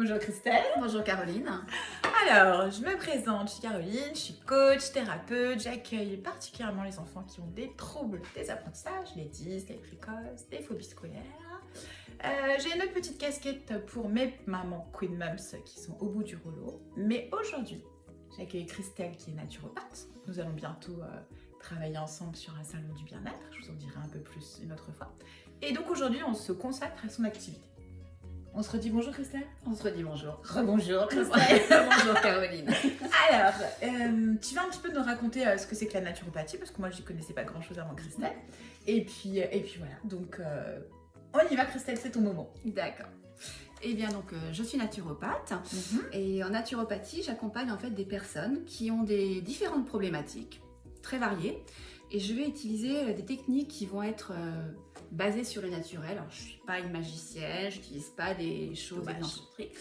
Bonjour Christelle. Bonjour Caroline. Alors, je me présente, je suis Caroline, je suis coach, thérapeute, j'accueille particulièrement les enfants qui ont des troubles des apprentissages, les dys, les précoces, des phobies scolaires. J'ai une autre petite casquette pour mes mamans Queen Mums qui sont au bout du rouleau. Mais aujourd'hui, j'accueille Christelle qui est naturopathe. Nous allons bientôt travailler ensemble sur un salon du bien-être. Je vous en dirai un peu plus une autre fois. Et donc aujourd'hui, on se consacre à son activité. On se redit bonjour Christelle. On se redit bonjour. Rebonjour Christelle. Bonjour Caroline. Alors, tu vas un petit peu nous raconter ce que c'est que la naturopathie, parce que moi je ne connaissais pas grand chose avant Christelle. Et puis voilà, donc on y va Christelle, c'est ton moment. D'accord. Eh bien donc je suis naturopathe et en naturopathie j'accompagne en fait des personnes qui ont des différentes problématiques très variées et je vais utiliser des techniques qui vont être basées sur le naturel. Alors je suis pas une magicienne, je n'utilise pas des choses excentriques,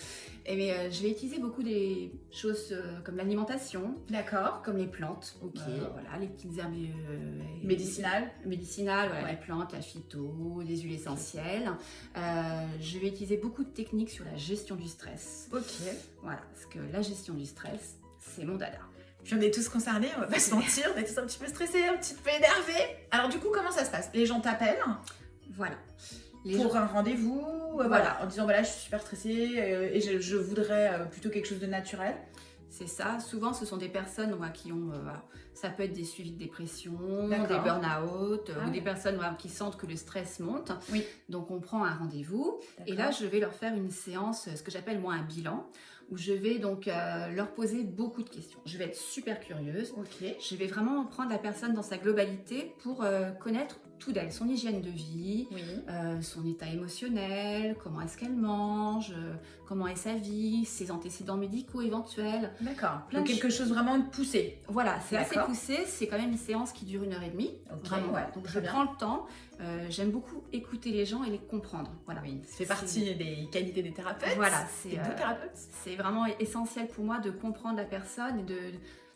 mais je vais utiliser beaucoup des choses comme l'alimentation, D'accord. comme les plantes, voilà, les petites herbes Médicinales, voilà, ouais. les plantes, la phyto, des huiles essentielles. Je vais utiliser beaucoup de techniques sur la gestion du stress. Ok. Voilà, parce que la gestion du stress, c'est mon dada. Puis on est tous concernés, on va pas se mentir, on est tous un petit peu stressés, un petit peu énervés. Alors du coup, comment ça se passe? Les gens t'appellent Voilà. pour un rendez-vous, voilà, en disant voilà, je suis super stressée et je voudrais plutôt quelque chose de naturel. C'est ça. Souvent, ce sont des personnes qui ont, ça peut être des suivis de dépression, D'accord. des burn-out, ou des oui. personnes qui sentent que le stress monte. Oui. Donc, on prend un rendez-vous et là, je vais leur faire une séance, ce que j'appelle moi un bilan, où je vais donc leur poser beaucoup de questions. Je vais être super curieuse. Ok. Je vais vraiment prendre la personne dans sa globalité pour connaître tout d'elle, son hygiène de vie, Oui. son état émotionnel, comment est-ce qu'elle mange, comment est sa vie, ses antécédents médicaux éventuels. D'accord. Plein Donc de quelque chose vraiment de poussé. Voilà, c'est assez D'accord. poussé, c'est quand même une séance qui dure 1h30. Ok, Vraiment. ouais, Donc très je bien. prends le temps, j'aime beaucoup écouter les gens et les comprendre. Voilà. Oui, ça fait partie des qualités des thérapeutes. Voilà, des bons thérapeutes. c'est vraiment essentiel pour moi de comprendre la personne et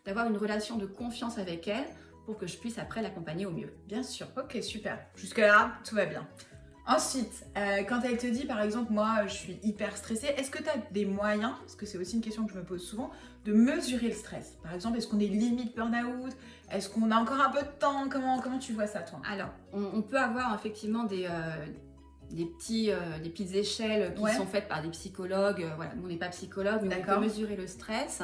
d'avoir une relation de confiance avec elle pour que je puisse après l'accompagner au mieux. Bien sûr, ok, super. Jusque-là, tout va bien. Ensuite, quand elle te dit, par exemple, moi, je suis hyper stressée, est-ce que tu as des moyens, parce que c'est aussi une question que je me pose souvent, de mesurer le stress? Par exemple, est-ce qu'on est limite burn-out? Est-ce qu'on a encore un peu de temps? Comment tu vois ça, toi? Alors, on peut avoir effectivement des petites échelles qui sont faites par des psychologues. Voilà, nous on n'est pas psychologue, mais on peut mesurer le stress.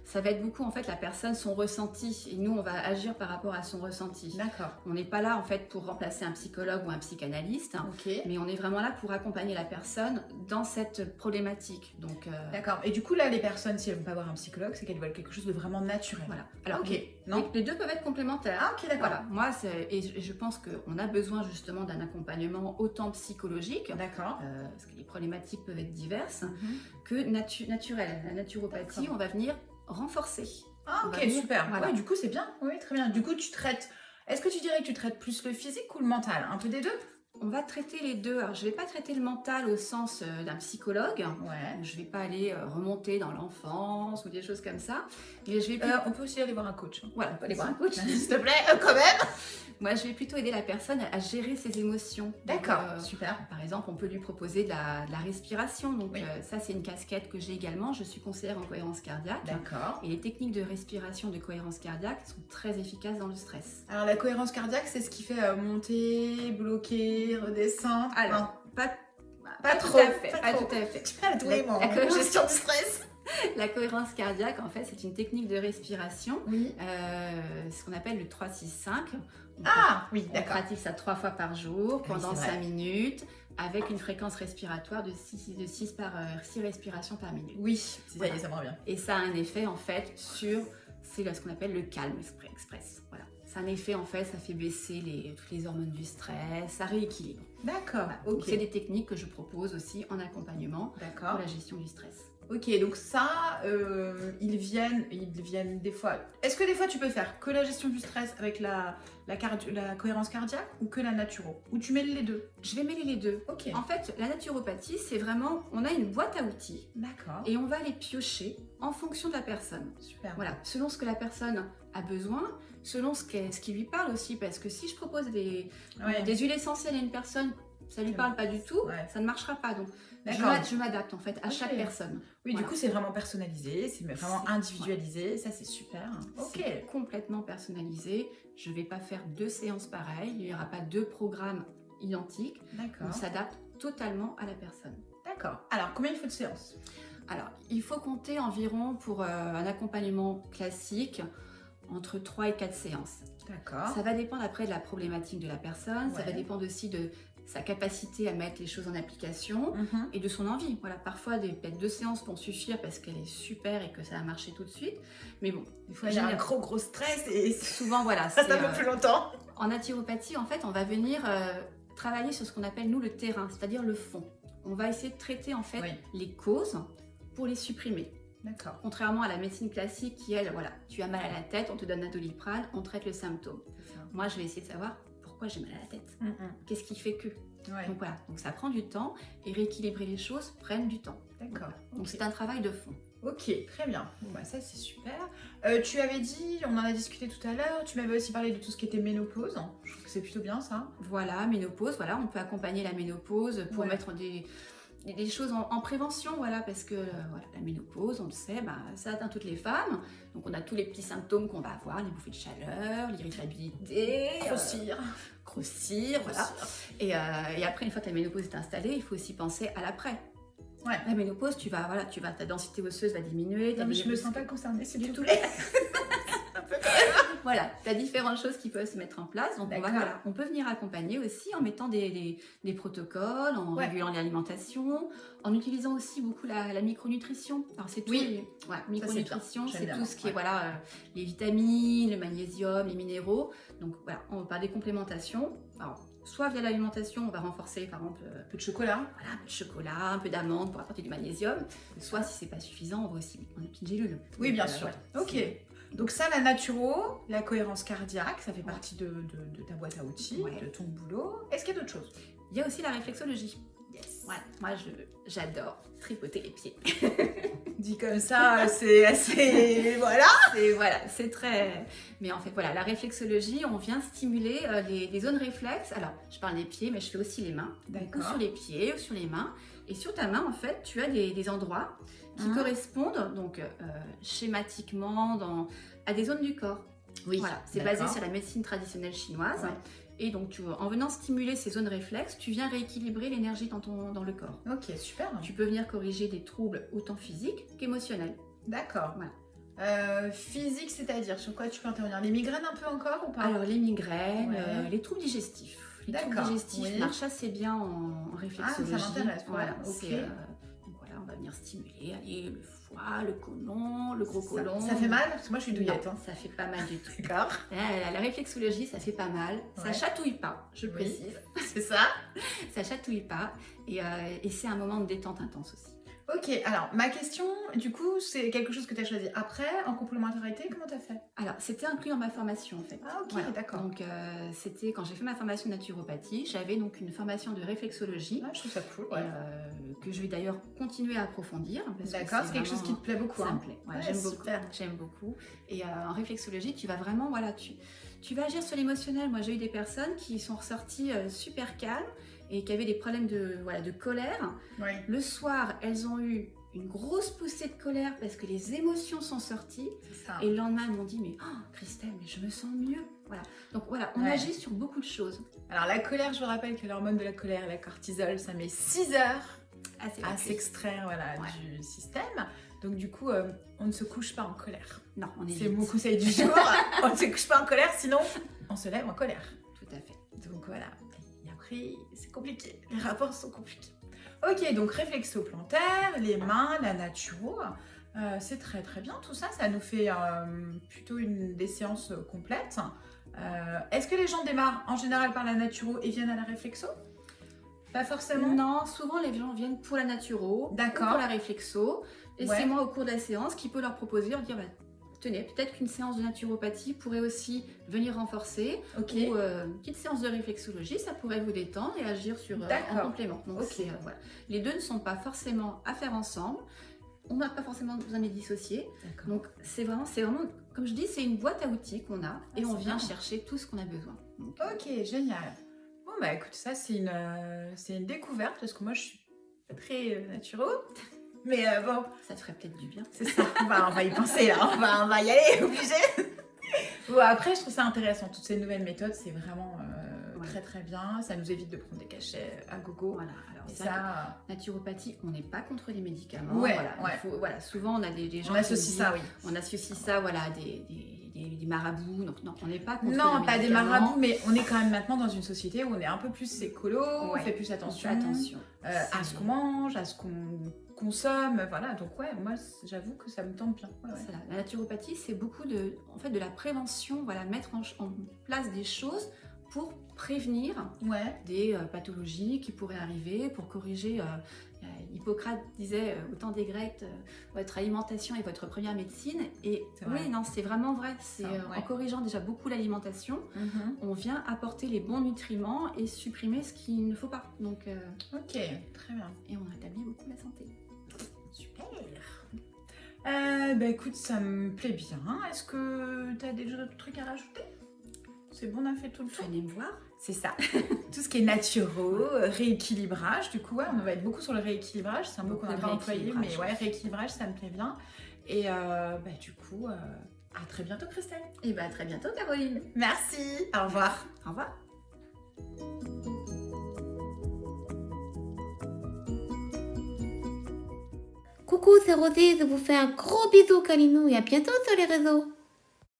Ça va être beaucoup en fait la personne, son ressenti, et nous on va agir par rapport à son ressenti. D'accord. On n'est pas là en fait pour remplacer un psychologue ou un psychanalyste, mais on est vraiment là pour accompagner la personne dans cette problématique. Donc d'accord. Et du coup là, les personnes, si elles ne vont pas voir un psychologue, c'est qu'elles veulent quelque chose de vraiment naturel. Voilà. Alors non, les deux peuvent être complémentaires. Ah ok, d'accord. Voilà. Moi et je pense qu'on a besoin justement d'un accompagnement autant psychologique. D'accord. Parce que les problématiques peuvent être diverses, que naturelles. La naturopathie, on va venir renforcer. Ah ok, super. Voilà. Ouais, du coup c'est bien. Oui, très bien. Du coup tu traites. Est-ce que tu dirais que tu traites plus le physique ou le mental? Un peu des deux? On va traiter les deux. Alors, je ne vais pas traiter le mental au sens d'un psychologue. Ouais. Je ne vais pas aller remonter dans l'enfance ou des choses comme ça. Mais je vais on peut aussi aller voir un coach. Voilà, on peut aller voir un coach. S'il te plaît, quand même. Moi, je vais plutôt aider la personne à gérer ses émotions. D'accord, super. Par exemple, on peut lui proposer de la respiration. Donc, ça, c'est une casquette que j'ai également. Je suis conseillère en cohérence cardiaque. D'accord. Et les techniques de respiration, de cohérence cardiaque sont très efficaces dans le stress. Alors, la cohérence cardiaque, c'est ce qui fait monter, bloquer, redescendre. Alors, pas trop. Tout à fait. Pas tout à fait. Tu parles tous les mots. La gestion du stress. La cohérence cardiaque, en fait, c'est une technique de respiration. Oui. Ce qu'on appelle le 3-6-5. Oui, on pratique ça 3 fois par jour pendant 5 minutes avec une fréquence respiratoire de 6 respirations par minute. Oui, ça y est, ça me revient. Et ça a un effet en fait sur ce qu'on appelle le calme express. Voilà. Ça a un effet en fait, ça fait baisser toutes les hormones du stress, ça rééquilibre. D'accord. Voilà. Donc c'est des techniques que je propose aussi en accompagnement pour la gestion du stress. Ok, donc ça, ils viennent des fois. Est-ce que des fois tu peux faire que la gestion du stress avec la cohérence cardiaque ou que la naturo? Ou tu mêles les deux? Je vais mêler les deux. Ok. En fait, la naturopathie, c'est vraiment, on a une boîte à outils. D'accord. Et on va les piocher en fonction de la personne. Super. Voilà, selon ce que la personne a besoin, selon ce qui lui parle aussi. Parce que si je propose des huiles essentielles à une personne ça lui parle pas du tout, Ouais. ça ne marchera pas. Donc, D'accord. je m'adapte en fait à chaque personne. Oui, Voilà. du coup, c'est vraiment personnalisé, c'est vraiment C'est- individualisé, ça c'est super. Ok. C'est complètement personnalisé. Je vais pas faire 2 séances pareilles. Il n'y aura pas 2 programmes identiques. D'accord. On s'adapte totalement à la personne. D'accord. Alors, combien il faut de séances? Alors, il faut compter environ pour un accompagnement classique entre 3 et 4 séances. D'accord. Ça va dépendre après de la problématique de la personne, ça Ouais. va dépendre aussi de sa capacité à mettre les choses en application Mhm. et de son envie. Voilà, parfois peut-être 2 séances vont suffire parce qu'elle est super et que ça a marché tout de suite. Mais bon, Il faut avoir un gros stress et souvent voilà, ça un peu plus longtemps. en naturopathie en fait, on va venir travailler sur ce qu'on appelle nous le terrain, c'est-à-dire le fond. On va essayer de traiter en fait Oui. les causes pour les supprimer. D'accord. Contrairement à la médecine classique qui, elle, voilà, tu as mal à la tête, on te donne un Doliprane, on traite le symptôme. Moi, je vais essayer de savoir pourquoi j'ai mal à la tête. Qu'est-ce qui fait que. Ouais. Donc voilà, donc ça prend du temps et rééquilibrer les choses prennent du temps. D'accord. Donc Ok. c'est un travail de fond. Ok, très bien. Bon, bah ça c'est super. Tu avais dit, on en a discuté tout à l'heure, tu m'avais aussi parlé de tout ce qui était ménopause. Je trouve que c'est plutôt bien ça. Voilà, ménopause, voilà, on peut accompagner la ménopause pour Ouais. mettre des choses en prévention, voilà, parce que voilà, la ménopause, on le sait, bah, ça atteint toutes les femmes. Donc on a tous les petits symptômes qu'on va avoir, les bouffées de chaleur, l'irritabilité, grossir, voilà. Et après, une fois que la ménopause est installée, il faut aussi penser à l'après. Ouais. La ménopause, ta densité osseuse va diminuer. Non, mais je me sens pas concernée, c'est du du tout. tout. Voilà, tu as différentes choses qui peuvent se mettre en place. Donc on peut venir accompagner aussi en mettant des protocoles, en régulant l'alimentation, en utilisant aussi beaucoup la micronutrition. Alors c'est tout. Micronutrition, c'est tout ce qui est les vitamines, le magnésium, les minéraux. Donc voilà, on va parler des complémentations. Alors, soit via l'alimentation, on va renforcer par exemple Un peu de chocolat. voilà, un peu de chocolat, un peu d'amande pour apporter du magnésium. Soit si c'est pas suffisant, on va aussi prendre une petite gélule. Oui, Donc, bien sûr. Ok. Donc ça, la naturo, la cohérence cardiaque, ça fait partie de ta boîte à outils, de ton boulot. Est-ce qu'il y a d'autres choses? Il y a aussi la réflexologie. Yes. Ouais, moi j'adore tripoter les pieds. Dit comme ça, c'est assez... voilà. C'est très... Mais en fait, voilà, la réflexologie, on vient stimuler les zones réflexes. Alors, je parle des pieds, mais je fais aussi les mains. Donc, ou sur les pieds, ou sur les mains. Et sur ta main, en fait, tu as des endroits qui correspondent, donc schématiquement, à des zones du corps. Oui. Voilà, c'est basé sur la médecine traditionnelle chinoise. Ouais. Et donc, en venant stimuler ces zones réflexes, tu viens rééquilibrer l'énergie dans le corps. Ok, super. Tu peux venir corriger des troubles autant physiques qu'émotionnels. D'accord. Voilà. Physique, c'est-à-dire sur quoi tu peux intervenir? Les migraines un peu encore ou pas? Alors, les migraines, les troubles digestifs. Les troubles digestifs marchent assez bien en réflexologie. Ah, ça m'intéresse. Voilà, okay. Donc voilà, on va venir stimuler le foie, le côlon, le gros côlon. Ça fait mal? Parce que moi, je suis douillette. Non, ça fait pas mal du tout. D'accord. La réflexologie, ça fait pas mal. Ça chatouille pas, je précise. C'est ça. Ça chatouille pas. Et c'est un moment de détente intense aussi. Ok, alors ma question, du coup, c'est quelque chose que tu as choisi après, en complémentarité, comment tu as fait? Alors, c'était inclus dans ma formation en fait. Ah ok, voilà. d'accord. Donc, c'était quand j'ai fait ma formation de naturopathie, j'avais donc une formation de réflexologie. Ah, je trouve ça cool, que je vais d'ailleurs continuer à approfondir. D'accord, c'est quelque chose qui te plaît beaucoup. Ça me plaît, j'aime beaucoup. Et en réflexologie, tu vas vraiment, voilà, tu vas agir sur l'émotionnel. Moi, j'ai eu des personnes qui sont ressorties super calmes et qui avaient des problèmes de colère. Oui. Le soir, elles ont eu une grosse poussée de colère parce que les émotions sont sorties. Ça. Et le lendemain, elles m'ont dit, mais Christelle, mais je me sens mieux. Voilà. Donc voilà, on agit sur beaucoup de choses. Alors la colère, je vous rappelle que l'hormone de la colère, la cortisol, ça met 6 heures à s'extraire du système. Donc du coup, on ne se couche pas en colère. Non, on évite. C'est mon conseil du jour. On ne se couche pas en colère, sinon on se lève en colère. Tout à fait. Donc voilà. Et après, c'est compliqué. Les rapports sont compliqués. Ok, donc réflexo plantaire, les mains, la naturo. C'est très très bien tout ça. Ça nous fait plutôt des séances complètes. Est-ce que les gens démarrent en général par la naturo et viennent à la réflexo? Pas forcément. Non, souvent les gens viennent pour la naturo, pour la réflexo. Et c'est moi au cours de la séance qui peut leur proposer, leur dire tenez, peut-être qu'une séance de naturopathie pourrait aussi venir renforcer. Ou une petite séance de réflexologie, ça pourrait vous détendre et agir en complément. Donc voilà. Les deux ne sont pas forcément à faire ensemble. On n'a pas forcément besoin de les dissocier. Donc c'est vraiment, comme je dis, c'est une boîte à outils qu'on a et on vient chercher tout ce qu'on a besoin. Donc, ok, génial. Bon bah écoute, ça c'est une découverte parce que moi je suis pas très naturo. Mais bon, Ça te ferait peut-être du bien. c'est ça, on va y penser là, on va y aller, obligé. Bon, après, je trouve ça intéressant, toutes ces nouvelles méthodes, c'est vraiment très très bien. Ça nous évite de prendre des cachets à gogo. Voilà, alors Et ça, ça, naturopathie, on n'est pas contre les médicaments. Ouais, voilà, ouais. voilà, souvent on a des gens on qui associe disent- ça, oui. On associe ça voilà, à des marabouts. Donc non, on n'est pas contre Non, les pas des médicaments. marabouts, mais on est quand même maintenant dans une société où on est un peu plus écolo, on Ouais, fait plus On attention, fait attention. à ce qu'on mange, à ce qu'on consomme, voilà. Donc ouais, moi j'avoue que ça me tente bien. Ouais, ouais. Voilà. La naturopathie, c'est beaucoup de la prévention, voilà, mettre en place des choses pour prévenir Ouais. des pathologies qui pourraient arriver, pour corriger. Hippocrate disait au temps des Grecs, votre alimentation est votre première médecine. Et C'est vrai. oui, non, c'est vraiment vrai. C'est Ça, ouais. en corrigeant déjà beaucoup l'alimentation, Mhm. on vient apporter les bons nutriments et supprimer ce qu'il ne faut pas. Donc, Ok, très bien. et on rétablit beaucoup la santé. Super. Bah écoute, ça me plaît bien. Est-ce que tu as des autres trucs à rajouter? C'est bon, on a fait tout le tour. Venez me voir. C'est ça. Tout ce qui est naturaux, rééquilibrage, du coup, ouais, on va être beaucoup sur le rééquilibrage. C'est un mot qu'on n'a Beaucoup pas de employé, mais rééquilibrage. ouais, rééquilibrage, ça me plaît bien. Et bah du coup, à très bientôt, Christelle. Et bien, à très bientôt, Caroline. Merci. Au revoir. Au revoir. Coucou, c'est Rosée, je vous fais un gros bisou, Kalinou, et à bientôt sur les réseaux.